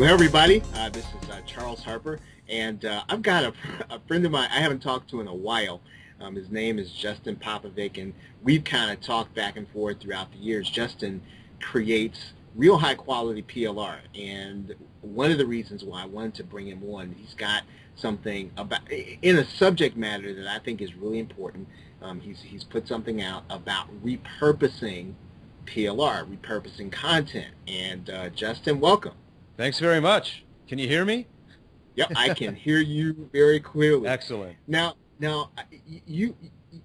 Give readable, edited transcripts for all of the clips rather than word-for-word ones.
Well, everybody, this is Charles Harper, and I've got a friend of mine I haven't talked to in a while. His name is Justin Popovich, and we've kind of talked back and forth throughout the years. Justin creates real high-quality PLR, and one of the reasons why I wanted to bring him on, he's got something about in a subject matter that I think is really important. He's put something out about repurposing PLR, repurposing content, and Justin, welcome. Thanks very much. Can you hear me? Yep, I can hear you very clearly. Excellent. Now, you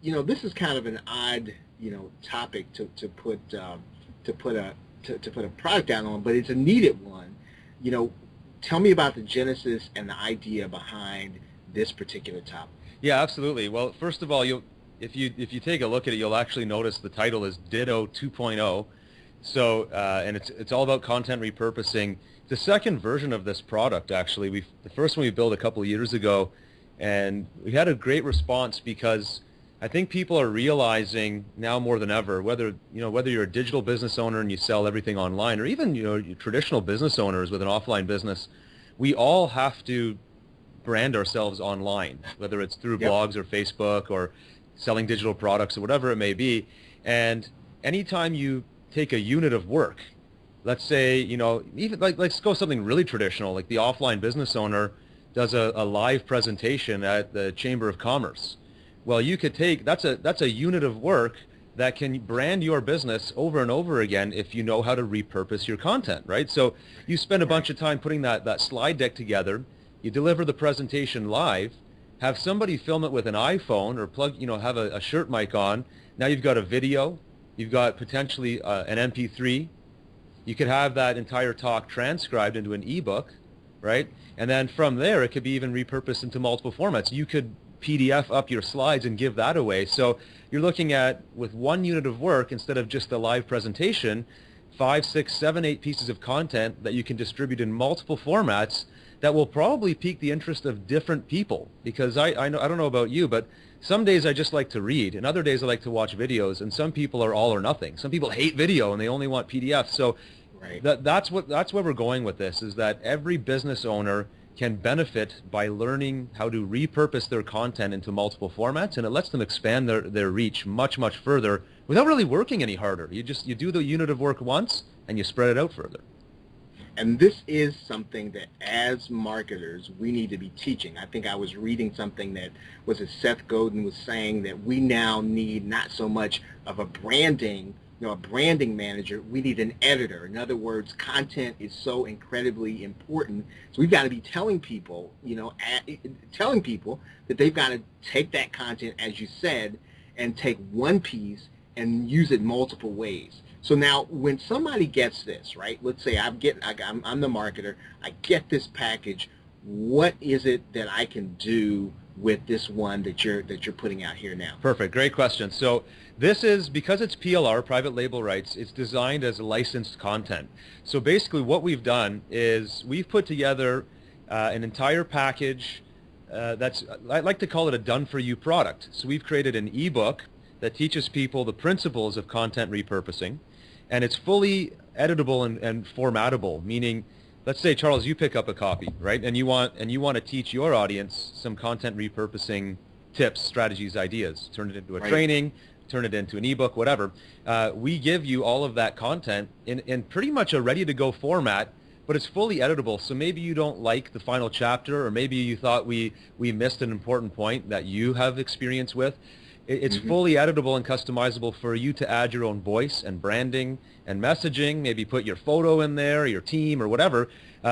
know, this is kind of an odd, topic to put a product out on, but it's a needed one. Tell me about the genesis and the idea behind this particular topic. Yeah, absolutely. Well, first of all, if you take a look at it, you'll actually notice the title is Ditto 2.0. So, and it's all about content repurposing. The second version of this product, actually, the first one we built a couple of years ago, and we had a great response because I think people are realizing now more than ever, whether you're a digital business owner and you sell everything online, or even your traditional business owners with an offline business, we all have to brand ourselves online, whether it's through blogs or Facebook or selling digital products or whatever it may be. And anytime you take a unit of work, let's say, even let's go something really traditional, like the offline business owner does a live presentation at the Chamber of Commerce. Well, you could take, that's a unit of work that can brand your business over and over again if you know how to repurpose your content, right? So you spend a bunch of time putting that slide deck together, you deliver the presentation live, have somebody film it with an iPhone or have a shirt mic on. Now you've got a video, you've got potentially an MP3. You could have that entire talk transcribed into an ebook, right? And then from there, it could be even repurposed into multiple formats. You could PDF up your slides and give that away. So you're looking at, with one unit of work, instead of just a live presentation, 5, 6, 7, 8 pieces of content that you can distribute in multiple formats that will probably pique the interest of different people. Because I don't know about you, but some days I just like to read, and other days I like to watch videos, and some people are all or nothing. Some people hate video and they only want PDF. So right. That's where we're going with this, is that every business owner can benefit by learning how to repurpose their content into multiple formats, and it lets them expand their reach much, much further without really working any harder. You do the unit of work once and you spread it out further. And this is something that as marketers we need to be teaching. I think I was reading something that was Seth Godin was saying that we now need not so much of a branding manager, we need an editor. In other words, content is so incredibly important. So we've got to be telling people that they've got to take that content, as you said, and take one piece and use it multiple ways. So now when somebody gets this, right, let's say I'm the marketer, I get this package, what is it that I can do with this one that you're putting out here now? Perfect. Great question. So this is, because it's PLR, private label rights, it's designed as licensed content. So basically what we've done is we've put together an entire package I like to call it a done-for-you product. So we've created an ebook that teaches people the principles of content repurposing, and it's fully editable and formatable, meaning, let's say, Charles, you pick up a copy, right? And you want to teach your audience some content repurposing tips, strategies, ideas. Turn it into a training, turn it into an ebook, whatever. We give you all of that content in pretty much a ready-to-go format, but it's fully editable. So maybe you don't like the final chapter, or maybe you thought we missed an important point that you have experience with. It's fully editable and customizable for you to add your own voice and branding and messaging, maybe put your photo in there, your team or whatever,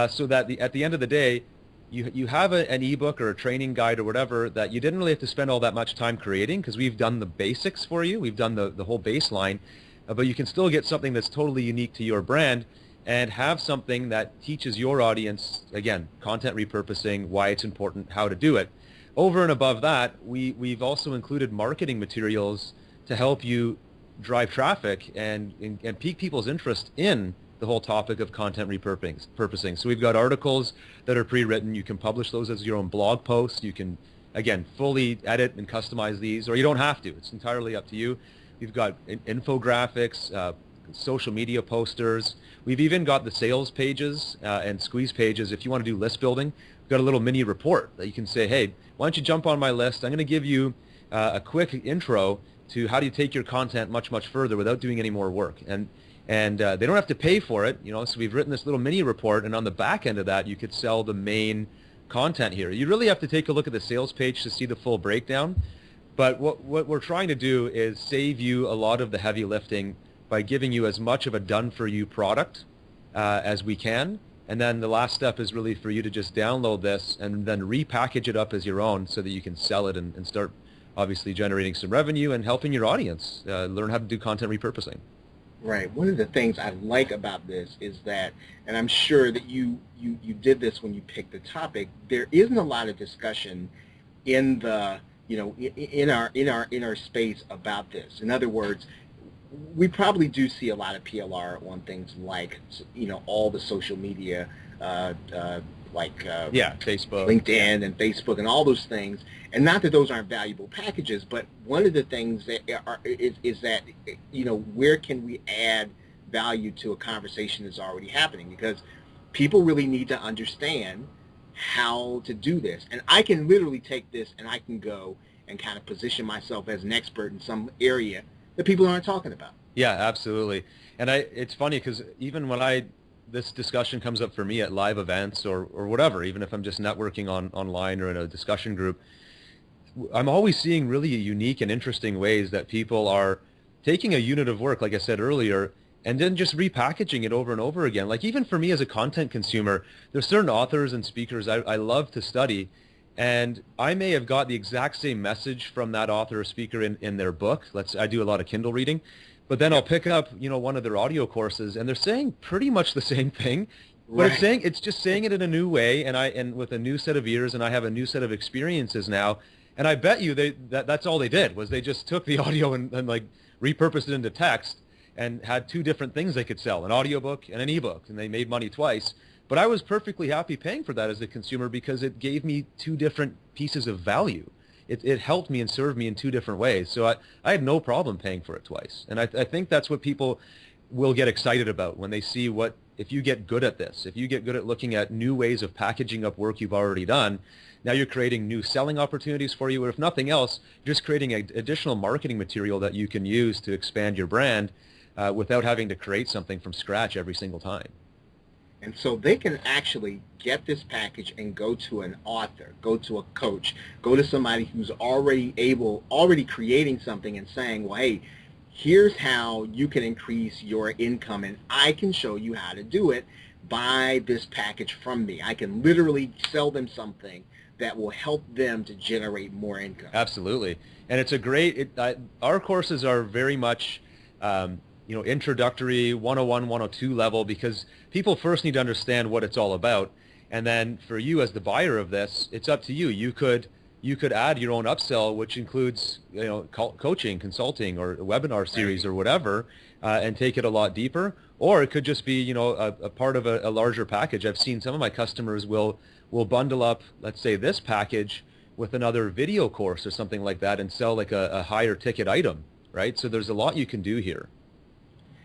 so that at the end of the day, you have an ebook or a training guide or whatever that you didn't really have to spend all that much time creating, because we've done the basics for you. We've done the whole baseline, but you can still get something that's totally unique to your brand and have something that teaches your audience, again, content repurposing, why it's important, how to do it. Over and above that, we've also included marketing materials to help you drive traffic and pique people's interest in the whole topic of content repurposing. So we've got articles that are pre-written. You can publish those as your own blog posts. You can, again, fully edit and customize these, or you don't have to. It's entirely up to you. We've got infographics, social media posters. We've even got the sales pages and squeeze pages. If you want to do list building, we've got a little mini report that you can say, hey, why don't you jump on my list? I'm going to give you a quick intro to how do you take your content much, much further without doing any more work. And they don't have to pay for it, so we've written this little mini report, and on the back end of that, you could sell the main content here. You really have to take a look at the sales page to see the full breakdown. But what we're trying to do is save you a lot of the heavy lifting by giving you as much of a done-for-you product as we can. And then the last step is really for you to just download this and then repackage it up as your own so that you can sell it and start obviously generating some revenue and helping your audience learn how to do content repurposing. Right. One of the things I like about this is that, and I'm sure that you did this when you picked the topic, there isn't a lot of discussion in the, in our space about this. In other words, we probably do see a lot of PLR on things like, all the social media, Facebook, LinkedIn, and Facebook, and all those things. And not that those aren't valuable packages, but one of the things that is that, where can we add value to a conversation that's already happening? Because people really need to understand how to do this. And I can literally take this and I can go and kind of position myself as an expert in some area that people aren't talking about. Yeah, absolutely. And it's funny because even when this discussion comes up for me at live events or whatever, even if I'm just networking online or in a discussion group, I'm always seeing really unique and interesting ways that people are taking a unit of work, like I said earlier, and then just repackaging it over and over again. Like even for me as a content consumer, there's certain authors and speakers I love to study, and I may have got the exact same message from that author or speaker in their book. I do a lot of Kindle reading, but then I'll pick up, one of their audio courses, and they're saying pretty much the same thing, but Right. it's just saying it in a new way, and with a new set of ears, and I have a new set of experiences now. And I bet you that's all they did was they just took the audio and like repurposed it into text and had two different things they could sell, an audiobook and an ebook, and they made money twice. But I was perfectly happy paying for that as a consumer because it gave me two different pieces of value. It helped me and served me in two different ways. So I had no problem paying for it twice. And I think that's what people will get excited about when they see if you get good at this, if you get good at looking at new ways of packaging up work you've already done, now you're creating new selling opportunities for you, or if nothing else, you're just creating additional marketing material that you can use to expand your brand without having to create something from scratch every single time. And so they can actually get this package and go to an author, go to a coach, go to somebody who's already creating something and saying, well, hey, here's how you can increase your income, and I can show you how to do it. Buy this package from me. I can literally sell them something that will help them to generate more income. Absolutely. And it's our courses are very much, introductory 101, 102 level, because people first need to understand what it's all about. And then for you as the buyer of this, it's up to you. You could add your own upsell, which includes, coaching, consulting, or a webinar series or whatever, and take it a lot deeper. Or it could just be, a part of a larger package. I've seen some of my customers will bundle up, let's say, this package with another video course or something like that and sell like a higher ticket item, right? So there's a lot you can do here.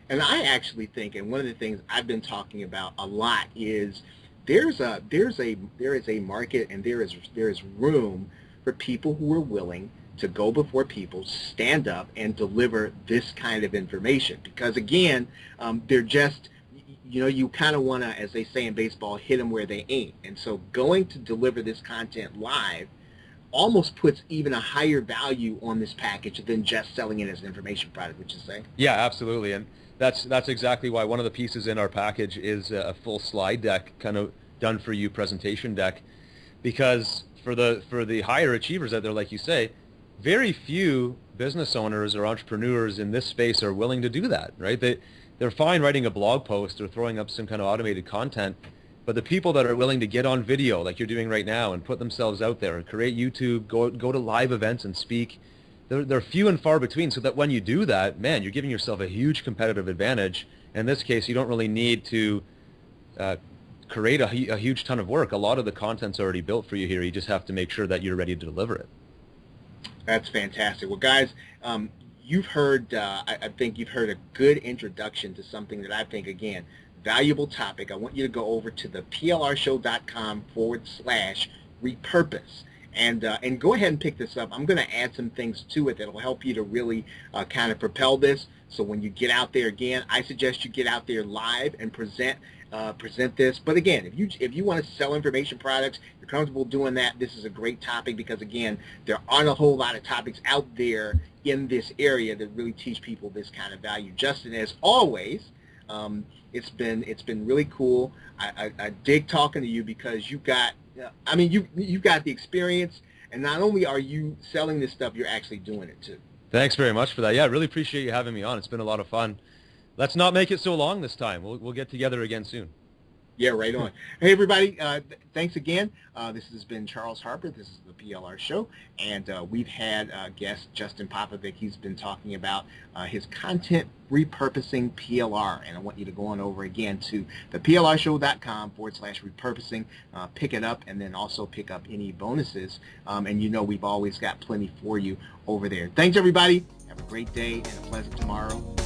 And I actually think, and one of the things I've been talking about a lot is there is a market, and there is room for people who are willing to go before people, stand up, and deliver this kind of information. Because again, they're just, you kind of want to, as they say in baseball, hit them where they ain't. And so going to deliver this content live almost puts even a higher value on this package than just selling it as an information product, would you say? Yeah, absolutely. And that's exactly why one of the pieces in our package is a full slide deck, kind of done for you presentation deck, because for the higher achievers out there, like you say, very few business owners or entrepreneurs in this space are willing to do that, right? They're fine writing a blog post or throwing up some kind of automated content, but the people that are willing to get on video like you're doing right now and put themselves out there and create YouTube, go to live events and speak, they're few and far between. So that when you do that, man, you're giving yourself a huge competitive advantage. In this case, you don't really need to create a huge ton of work. A lot of the content's already built for you here. You just have to make sure that you're ready to deliver it. That's fantastic. Well, guys, you've heard, I think you've heard a good introduction to something that I think, again, valuable topic. I want you to go over to the plrshow.com/repurpose. And go ahead and pick this up. I'm going to add some things to it that will help you to really kind of propel this. So when you get out there, again, I suggest you get out there live and present this. But again, if you want to sell information products, you're comfortable doing that, this is a great topic, because again, there aren't a whole lot of topics out there in this area that really teach people this kind of value. Justin, as always, it's been really cool. I dig talking to you, because you've got you've got the experience, and not only are you selling this stuff, you're actually doing it too. Thanks very much for that. Yeah, I really appreciate you having me on. It's been a lot of fun. Let's not make it so long this time. We'll get together again soon. Yeah, right on. Hey, everybody, thanks again. This has been Charles Harper. This is the PLR Show, and we've had guest Justin Popovich. He's been talking about his content repurposing PLR, and I want you to go on over again to the plrshow.com/repurposing, pick it up, and then also pick up any bonuses, and you know we've always got plenty for you over there. Thanks, everybody. Have a great day and a pleasant tomorrow.